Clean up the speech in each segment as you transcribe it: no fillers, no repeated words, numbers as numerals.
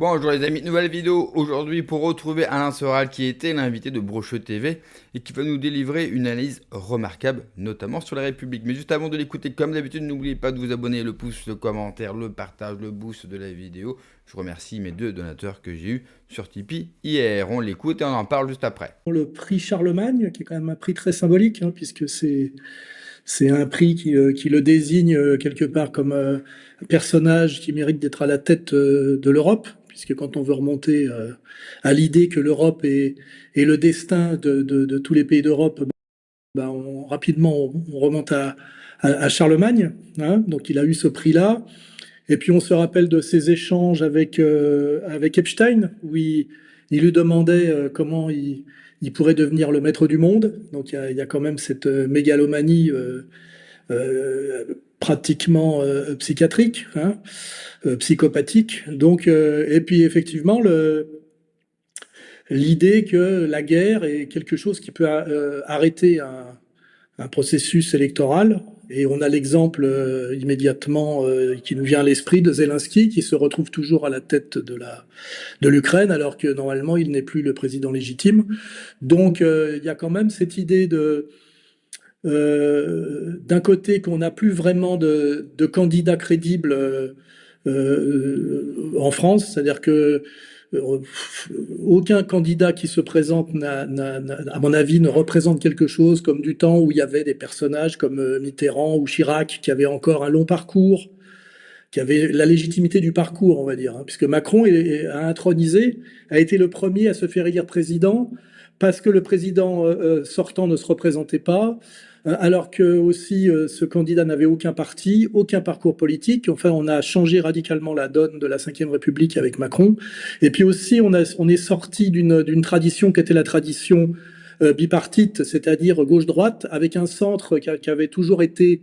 Bonjour les amis, nouvelle vidéo aujourd'hui pour retrouver Alain Soral qui était l'invité de Brocheux TV et qui va nous délivrer une analyse remarquable, notamment sur la République. Mais juste avant de l'écouter, comme d'habitude, n'oubliez pas de vous abonner, le pouce, le commentaire, le partage, le boost de la vidéo. Je remercie mes deux donateurs que j'ai eu sur Tipeee hier. On l'écoute et on en parle juste après. Le prix Charlemagne, qui est quand même un prix très symbolique, hein, puisque c'est un prix qui le désigne quelque part comme un personnage qui mérite d'être à la tête de l'Europe, puisque quand on veut remonter à l'idée que l'Europe est le destin de tous les pays d'Europe, ben, rapidement on remonte à Charlemagne, hein, donc il a eu ce prix-là. Et puis on se rappelle de ses échanges avec Epstein, où il lui demandait comment il pourrait devenir le maître du monde. Donc il y a quand même cette mégalomanie euh, pratiquement psychiatrique, hein, psychopathique. Donc, et puis effectivement, l'idée que la guerre est quelque chose qui peut arrêter un processus électoral. Et on a l'exemple immédiatement qui nous vient à l'esprit de Zelensky, qui se retrouve toujours à la tête de l'Ukraine, alors que normalement il n'est plus le président légitime. Donc il y a quand même cette idée d'un côté qu'on n'a plus vraiment de candidats crédibles en France, c'est-à-dire que euh, aucun candidat qui se présente, à mon avis, ne représente quelque chose comme du temps où il y avait des personnages comme Mitterrand ou Chirac qui avaient encore un long parcours, qui avaient la légitimité du parcours, on va dire, hein, puisque Macron a intronisé, a été le premier à se faire élire président parce que le président sortant ne se représentait pas, alors que aussi ce candidat n'avait aucun parti, aucun parcours politique. Enfin, on a changé radicalement la donne de la Ve République avec Macron. Et puis aussi, on est sorti d'une tradition qui était la tradition bipartite, c'est-à-dire gauche-droite, avec un centre qui avait toujours été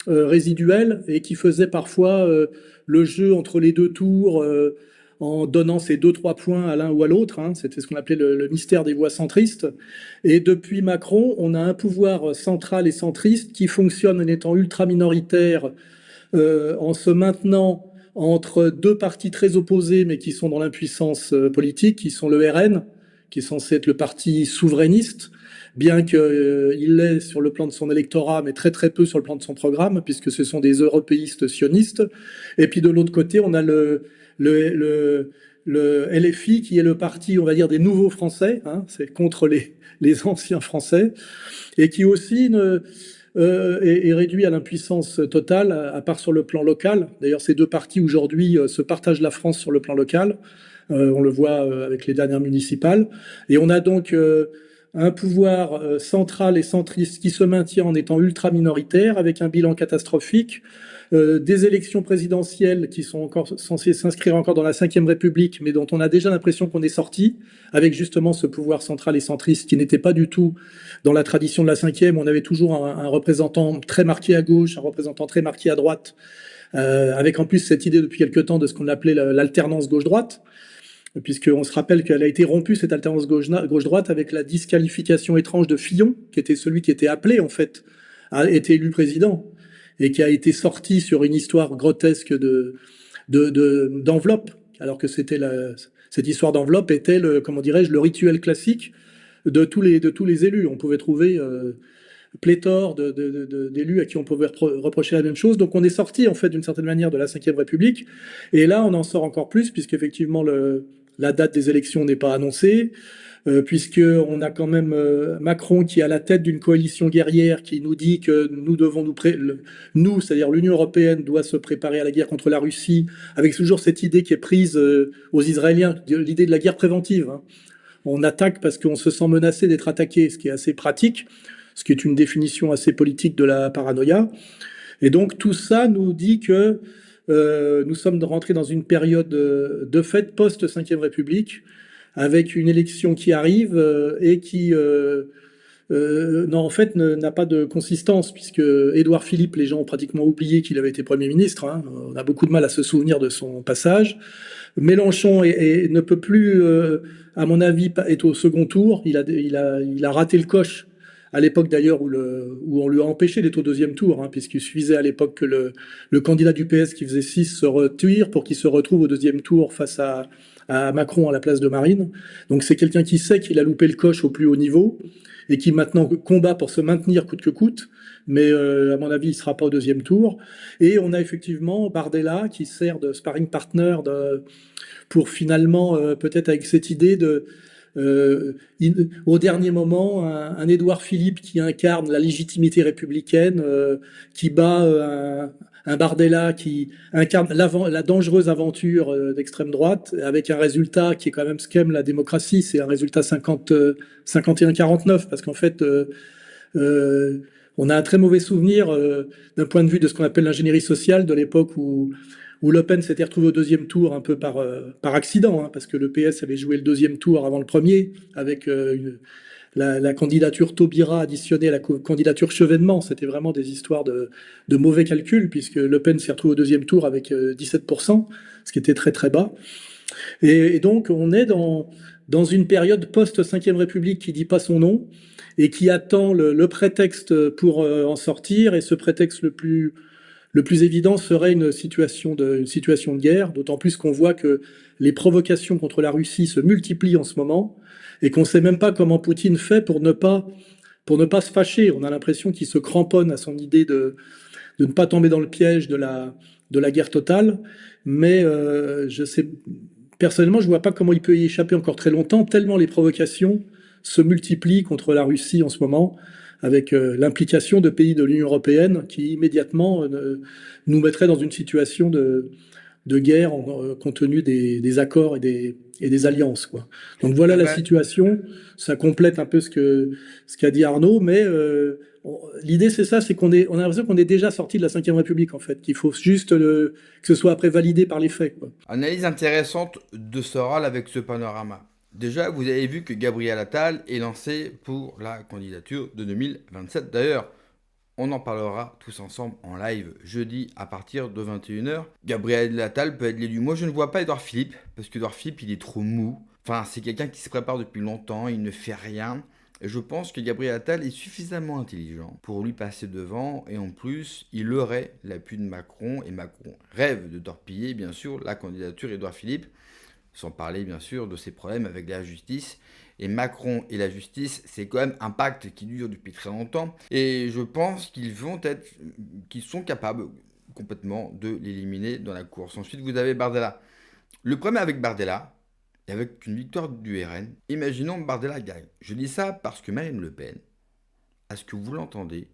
résiduel et qui faisait parfois le jeu entre les deux tours en donnant ces deux, trois points à l'un ou à l'autre, hein. C'était ce qu'on appelait le mystère des voix centristes. Et depuis Macron, on a un pouvoir central et centriste qui fonctionne en étant ultra minoritaire, en se maintenant entre deux partis très opposés, mais qui sont dans l'impuissance politique, qui sont le RN, qui est censé être le parti souverainiste, bien qu'il l'est sur le plan de son électorat, mais très très peu sur le plan de son programme, puisque ce sont des européistes sionistes. Et puis de l'autre côté, on a le, le, le LFI, qui est le parti, on va dire, des nouveaux Français, hein, c'est contre les anciens Français, et qui aussi est réduit à l'impuissance totale, à part sur le plan local. D'ailleurs, ces deux partis aujourd'hui se partagent la France sur le plan local. On le voit avec les dernières municipales. Et on a donc un pouvoir central et centriste qui se maintient en étant ultra minoritaire, avec un bilan catastrophique, des élections présidentielles qui sont encore censées s'inscrire encore dans la Ve République, mais dont on a déjà l'impression qu'on est sorti, avec justement ce pouvoir central et centriste qui n'était pas du tout dans la tradition de la Ve. On avait toujours un représentant très marqué à gauche, un représentant très marqué à droite, avec en plus cette idée depuis quelque temps de ce qu'on appelait l'alternance gauche-droite, puisqu'on se rappelle qu'elle a été rompue, cette alternance gauche-droite, avec la disqualification étrange de Fillon, qui était celui qui était appelé, en fait, a été élu président, et qui a été sorti sur une histoire grotesque d'enveloppe, alors que cette histoire d'enveloppe était, comment dirais-je, le rituel classique de tous les élus. On pouvait trouver pléthore d'élus à qui on pouvait reprocher la même chose. Donc on est sorti, en fait, d'une certaine manière, de la Ve République, et là, on en sort encore plus, puisqu'effectivement, la date des élections n'est pas annoncée, puisqu'on a quand même Macron qui est à la tête d'une coalition guerrière qui nous dit que nous devons nous, c'est-à-dire l'Union européenne, doit se préparer à la guerre contre la Russie, avec toujours cette idée qui est prise aux Israéliens, l'idée de la guerre préventive, hein. On attaque parce qu'on se sent menacé d'être attaqué, ce qui est assez pratique, ce qui est une définition assez politique de la paranoïa. Et donc tout ça nous dit que nous sommes rentrés dans une période de fait post-Ve République, avec une élection qui arrive et qui, non, en fait, n'a pas de consistance, puisque Édouard Philippe, les gens ont pratiquement oublié qu'il avait été Premier ministre, hein. On a beaucoup de mal à se souvenir de son passage. Mélenchon ne peut plus, à mon avis, être au second tour. Il a raté le coche à l'époque d'ailleurs où on lui a empêché d'être au deuxième tour, hein, puisqu'il suffisait à l'époque que le candidat du PS qui faisait 6 se retire pour qu'il se retrouve au deuxième tour face à Macron à la place de Marine. Donc c'est quelqu'un qui sait qu'il a loupé le coche au plus haut niveau et qui maintenant combat pour se maintenir coûte que coûte. Mais à mon avis, il ne sera pas au deuxième tour. Et on a effectivement Bardella qui sert de sparring partner pour finalement, peut-être avec cette idée de, au dernier moment, un Édouard Philippe qui incarne la légitimité républicaine, qui bat un Bardella qui incarne la dangereuse aventure d'extrême droite, avec un résultat qui est quand même ce qu'aime la démocratie, c'est un résultat 51-49, parce qu'en fait, on a un très mauvais souvenir d'un point de vue de ce qu'on appelle l'ingénierie sociale de l'époque où Le Pen s'était retrouvé au deuxième tour un peu par accident, hein, parce que le PS avait joué le deuxième tour avant le premier, avec la candidature Taubira additionnée à la candidature Chevènement. C'était vraiment des histoires de mauvais calculs, puisque Le Pen s'est retrouvé au deuxième tour avec 17%, ce qui était très très bas. Et donc on est dans une période post-5e République qui dit pas son nom, et qui attend le prétexte pour en sortir, et ce prétexte le plus évident serait une situation de guerre, d'autant plus qu'on voit que les provocations contre la Russie se multiplient en ce moment et qu'on ne sait même pas comment Poutine fait pour ne pas se fâcher. On a l'impression qu'il se cramponne à son idée de ne pas tomber dans le piège de la guerre totale, mais personnellement, je ne vois pas comment il peut y échapper encore très longtemps, tellement les provocations se multiplient contre la Russie en ce moment, avec l'implication de pays de l'Union européenne qui immédiatement nous mettraient dans une situation de guerre compte tenu des accords et des alliances, quoi. Donc voilà Ah la bah, situation. Ça complète un peu ce qu'a dit Arnaud, mais l'idée c'est ça, c'est on a l'impression qu'on est déjà sorti de la Ve République en fait, qu'il faut juste que ce soit après validé par les faits, quoi. analyse intéressante de Soral avec ce panorama. Déjà, vous avez vu que Gabriel Attal est lancé pour la candidature de 2027. D'ailleurs, on en parlera tous ensemble en live jeudi à partir de 21h. Gabriel Attal peut être l'élu. Moi, je ne vois pas Édouard Philippe, parce qu'Édouard Philippe, il est trop mou. Enfin, c'est quelqu'un qui se prépare depuis longtemps, il ne fait rien. Et je pense que Gabriel Attal est suffisamment intelligent pour lui passer devant. Et en plus, il aurait l'appui de Macron. Et Macron rêve de torpiller, bien sûr, la candidature d'Édouard Philippe. Sans parler, bien sûr, de ses problèmes avec la justice. Et Macron et la justice, c'est quand même un pacte qui dure depuis très longtemps. Et je pense qu'ils sont capables complètement de l'éliminer dans la course. Ensuite, vous avez Bardella. Le problème avec Bardella, et avec une victoire du RN, imaginons Bardella gagne. Je dis ça parce que Marine Le Pen, à ce que vous l'entendez,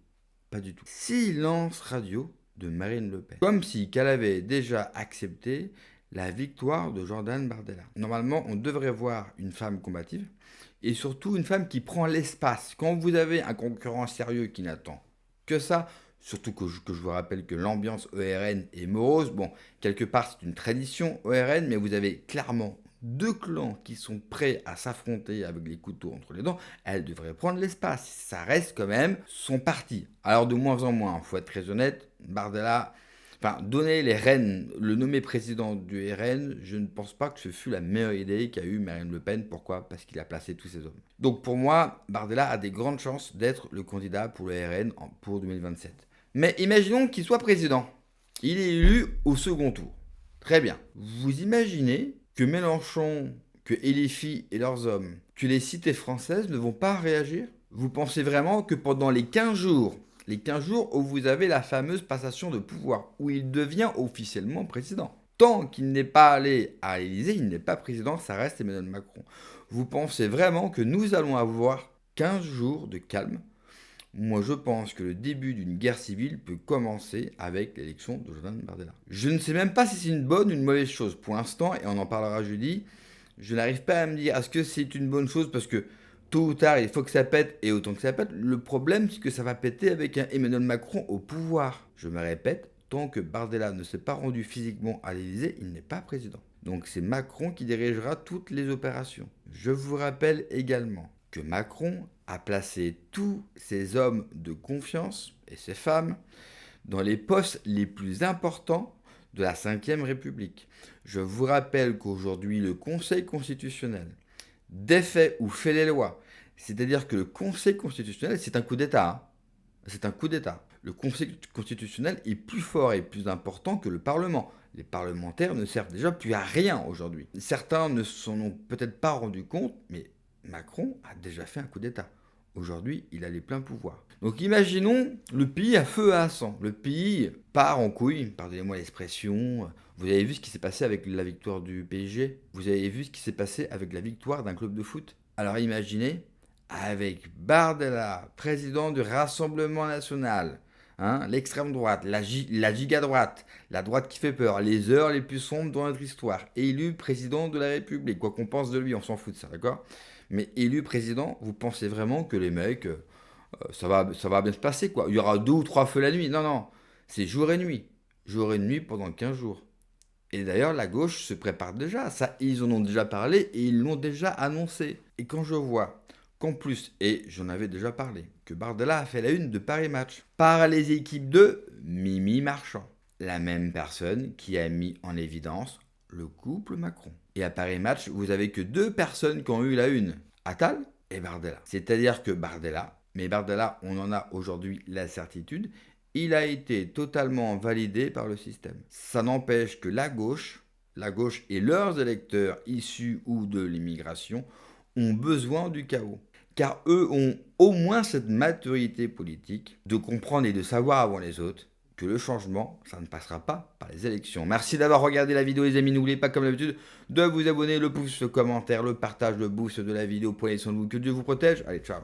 pas du tout. Silence radio de Marine Le Pen. Comme si qu'elle avait déjà accepté la victoire de Jordan Bardella. Normalement, on devrait voir une femme combative et surtout une femme qui prend l'espace. Quand vous avez un concurrent sérieux qui n'attend que ça, surtout que je vous rappelle que l'ambiance ORN est morose, bon, quelque part c'est une tradition ORN, mais vous avez clairement deux clans qui sont prêts à s'affronter avec les couteaux entre les dents, elle devrait prendre l'espace. Ça reste quand même son parti. Alors de moins en moins, il faut être très honnête, Bardella... Enfin, donner les rênes, le nommer président du RN, je ne pense pas que ce fut la meilleure idée qu'a eue Marine Le Pen. Pourquoi ? Parce qu'il a placé tous ses hommes. Donc pour moi, Bardella a des grandes chances d'être le candidat pour le RN pour 2027. Mais imaginons qu'il soit président. Il est élu au second tour. Très bien. Vous imaginez que Mélenchon, que LFI et leurs hommes, que les cités françaises ne vont pas réagir ? Vous pensez vraiment que pendant les 15 jours où vous avez la fameuse passation de pouvoir, où il devient officiellement président. Tant qu'il n'est pas allé à l'Élysée, il n'est pas président, ça reste Emmanuel Macron. Vous pensez vraiment que nous allons avoir 15 jours de calme ? Moi, je pense que le début d'une guerre civile peut commencer avec l'élection de Jordan Bardella. Je ne sais même pas si c'est une bonne ou une mauvaise chose. Pour l'instant, et on en parlera jeudi, je n'arrive pas à me dire est-ce que c'est une bonne chose parce que tôt ou tard, il faut que ça pète, et autant que ça pète. Le problème, c'est que ça va péter avec un Emmanuel Macron au pouvoir. Je me répète, tant que Bardella ne s'est pas rendu physiquement à l'Élysée, il n'est pas président. Donc c'est Macron qui dirigera toutes les opérations. Je vous rappelle également que Macron a placé tous ses hommes de confiance et ses femmes dans les postes les plus importants de la Ve République. Je vous rappelle qu'aujourd'hui, le Conseil constitutionnel défait ou fait les lois. C'est-à-dire que le Conseil constitutionnel, c'est un coup d'État. Hein. C'est un coup d'État. Le Conseil constitutionnel est plus fort et plus important que le Parlement. les parlementaires ne servent déjà plus à rien aujourd'hui. Certains ne s'en ont peut-être pas rendu compte, mais Macron a déjà fait un coup d'État. Aujourd'hui, il a les pleins pouvoirs. Donc imaginons le pays à feu à sang. Le pays part en couille, pardonnez-moi l'expression. Vous avez vu ce qui s'est passé avec la victoire du PSG? Vous avez vu ce qui s'est passé avec la victoire d'un club de foot? Alors imaginez, avec Bardella, président du Rassemblement National, hein, l'extrême droite, la giga-droite, la droite qui fait peur, les heures les plus sombres dans notre histoire, élu président de la République, quoi qu'on pense de lui, on s'en fout de ça, d'accord? Mais élu président, vous pensez vraiment que les mecs, ça va bien se passer, quoi? Il y aura 2 ou 3 feux la nuit? Non, non, c'est jour et nuit. Jour et nuit pendant 15 jours. Et d'ailleurs, la gauche se prépare déjà à ça. Ils en ont déjà parlé et ils l'ont déjà annoncé. Et quand je vois qu'en plus, et j'en avais déjà parlé, que Bardella a fait la une de Paris Match par les équipes de Mimi Marchand, la même personne qui a mis en évidence le couple Macron. Et à Paris Match, vous avez que 2 personnes qui ont eu la une, Attal et Bardella. C'est-à-dire que Bardella, mais Bardella, on en a aujourd'hui la certitude, il a été totalement validé par le système. Ça n'empêche que la gauche et leurs électeurs issus ou de l'immigration ont besoin du chaos. Car eux ont au moins cette maturité politique de comprendre et de savoir avant les autres que le changement, ça ne passera pas par les élections. Merci d'avoir regardé la vidéo les amis, n'oubliez pas comme d'habitude de vous abonner, le pouce, le commentaire, le partage, le boost de la vidéo, prenez soin de vous, que Dieu vous protège, allez ciao.